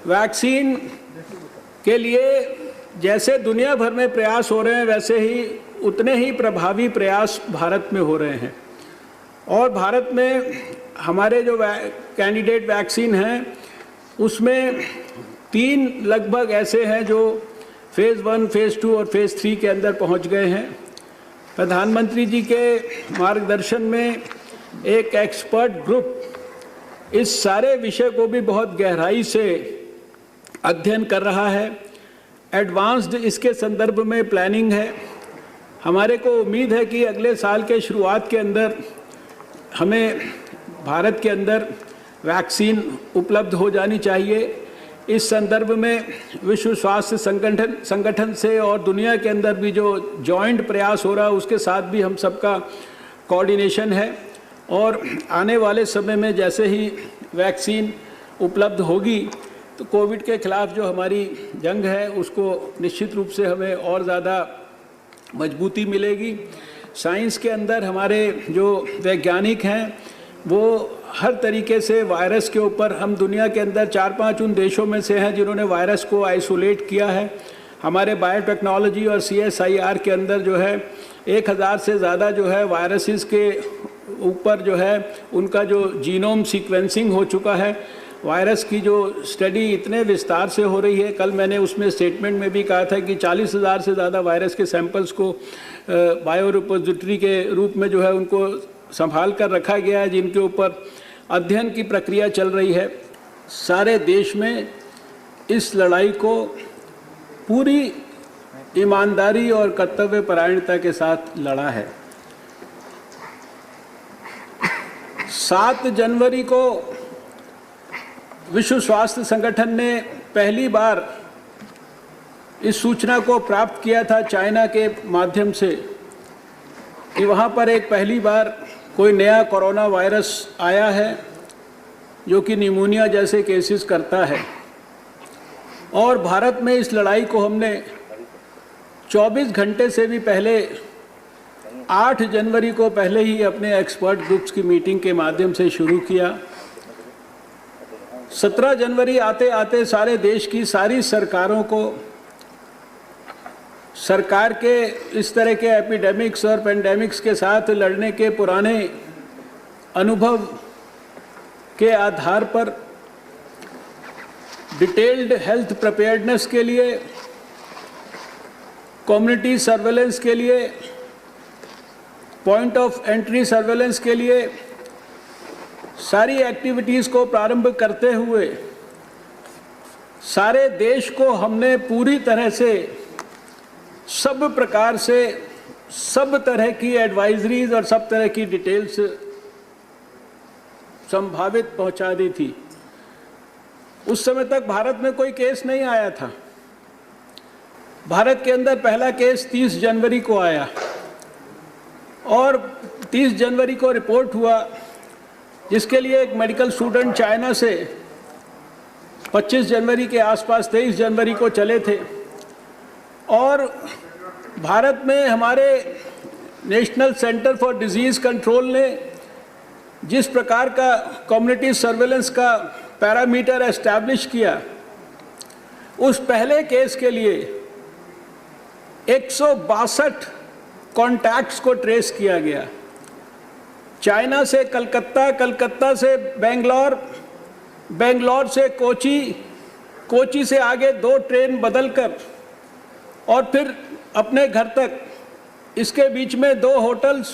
Vaccine के लिए जैसे दुनिया भर में प्रयास हो रहे हैं, वैसे ही उतने ही प्रभावी प्रयास भारत में हो रहे हैं। और भारत में हमारे जो कैंडिडेट वैक्सीन हैं, उसमें 3 लगभग ऐसे हैं जो फेज़ 1, फेज़ 2 और फेज़ 3 के अंदर पहुंच गए हैं। प्रधानमंत्री जी के मार्गदर्शन में एक एक्सपर्ट ग्रुप इस सारे विषय को भी बहुत गहराई से अध्ययन कर रहा है। एडवांस्ड इसके संदर्भ में प्लानिंग है। हमारे को उम्मीद है कि अगले साल के शुरुआत के अंदर हमें भारत के अंदर वैक्सीन उपलब्ध हो जानी चाहिए। इस संदर्भ में विश्व स्वास्थ्य संगठन से और दुनिया के अंदर भी जो जॉइंट प्रयास हो रहा है, उसके साथ भी हम सबका कोऑर्डिनेशन है। और आने वाले समय में जैसे ही वैक्सीन उपलब्ध होगी तो कोविड के खिलाफ जो हमारी जंग है, उसको निश्चित रूप से हमें और ज़्यादा मजबूती मिलेगी। साइंस के अंदर हमारे जो वैज्ञानिक हैं, वो हर तरीके से वायरस के ऊपर, हम दुनिया के अंदर 4-5 उन देशों में से हैं जिन्होंने वायरस को आइसोलेट किया है। हमारे बायोटेक्नोलॉजी और CSIR के अंदर जो है 1000 से ज़्यादा जो है वायरसेस के ऊपर जो है उनका जो जीनोम सीक्वेंसिंग हो चुका है। वायरस की जो स्टडी इतने विस्तार से हो रही है, कल मैंने उसमें स्टेटमेंट में भी कहा था कि 40,000 से ज़्यादा वायरस के सैंपल्स को बायो रिपोजिटरी के रूप में जो है उनको संभाल कर रखा गया है, जिनके ऊपर अध्ययन की प्रक्रिया चल रही है। सारे देश में इस लड़ाई को पूरी ईमानदारी और कर्तव्यपरायणता के साथ लड़ा है। 7 जनवरी को विश्व स्वास्थ्य संगठन ने पहली बार इस सूचना को प्राप्त किया था चाइना के माध्यम से कि वहाँ पर एक पहली बार कोई नया कोरोना वायरस आया है जो कि निमोनिया जैसे केसेस करता है। और भारत में इस लड़ाई को हमने 24 घंटे से भी पहले 8 जनवरी को पहले ही अपने एक्सपर्ट ग्रुप्स की मीटिंग के माध्यम से शुरू किया। 17 जनवरी आते आते सारे देश की सारी सरकारों को सरकार के इस तरह के एपिडेमिक्स और पेंडेमिक्स के साथ लड़ने के पुराने अनुभव के आधार पर डिटेल्ड हेल्थ प्रिपेयर्डनेस के लिए, कम्युनिटी सर्वेलेंस के लिए, पॉइंट ऑफ एंट्री सर्वेलेंस के लिए सारी एक्टिविटीज़ को प्रारंभ करते हुए सारे देश को हमने पूरी तरह से सब प्रकार से सब तरह की एडवाइजरीज और सब तरह की डिटेल्स संभावित पहुंचा दी थी। उस समय तक भारत में कोई केस नहीं आया था। भारत के अंदर पहला केस 30 जनवरी को आया और 30 जनवरी को रिपोर्ट हुआ, जिसके लिए एक मेडिकल स्टूडेंट चाइना से 25 जनवरी के आसपास 23 जनवरी को चले थे। और भारत में हमारे national centre for disease control ने जिस प्रकार का कम्युनिटी सर्वेलेंस का पैरामीटर एस्टैब्लिश किया, उस पहले केस के लिए 162 कॉन्टैक्ट्स को ट्रेस किया गया। चाइना से कलकत्ता, कलकत्ता से बेंगलोर, बेंगलोर से कोची, कोची से आगे 2 ट्रेन बदलकर और फिर अपने घर तक, इसके बीच में 2 होटल्स,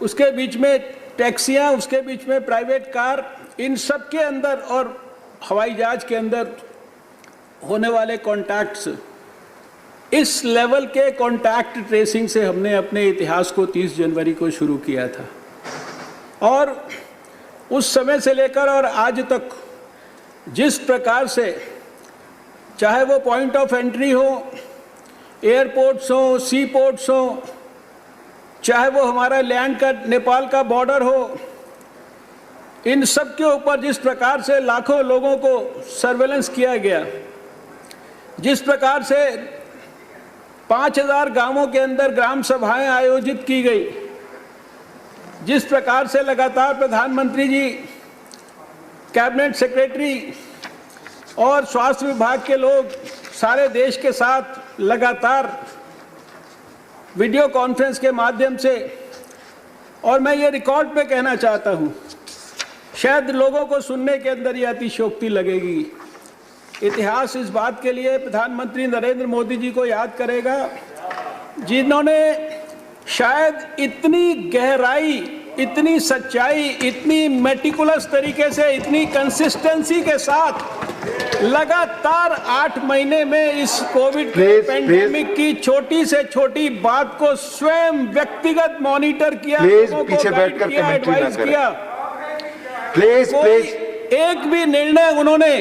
उसके बीच में टैक्सियां, उसके बीच में प्राइवेट कार, इन सब के अंदर और हवाई जहाज के अंदर होने वाले कॉन्टैक्ट्स, इस लेवल के कॉन्टैक्ट ट्रेसिंग से हमने अपने इतिहास को 30 जनवरी को शुरू किया था। और उस समय से लेकर और आज तक जिस प्रकार से, चाहे वो पॉइंट ऑफ एंट्री हो, एयरपोर्ट्स हो, सी पोर्ट्स हो, चाहे वो हमारा लैंड का नेपाल का बॉर्डर हो, इन सब के ऊपर जिस प्रकार से लाखों लोगों को सर्वेलेंस किया गया, जिस प्रकार से 5000 गांवों के अंदर ग्राम सभाएं आयोजित की गई, जिस प्रकार से लगातार प्रधानमंत्री जी, कैबिनेट सेक्रेटरी और स्वास्थ्य विभाग के लोग सारे देश के साथ लगातार वीडियो कॉन्फ्रेंस के माध्यम से, और मैं ये रिकॉर्ड पे कहना चाहता हूँ, शायद लोगों को सुनने के अंदर ये अतिशयोक्ति लगेगी। इतिहास इस बात के लिए प्रधानमंत्री नरेंद्र मोदी जी को याद करेगा जिन्होंने शायद इतनी गहराई, इतनी सच्चाई, इतनी मेटिकुलस तरीके से, इतनी कंसिस्टेंसी के साथ लगातार 8 महीने में इस कोविड पैंडेमिक की छोटी से छोटी बात को स्वयं व्यक्तिगत मॉनिटर किया, पीछे बैठकर एडवाइस किया। प्लीज एक भी निर्णय उन्होंने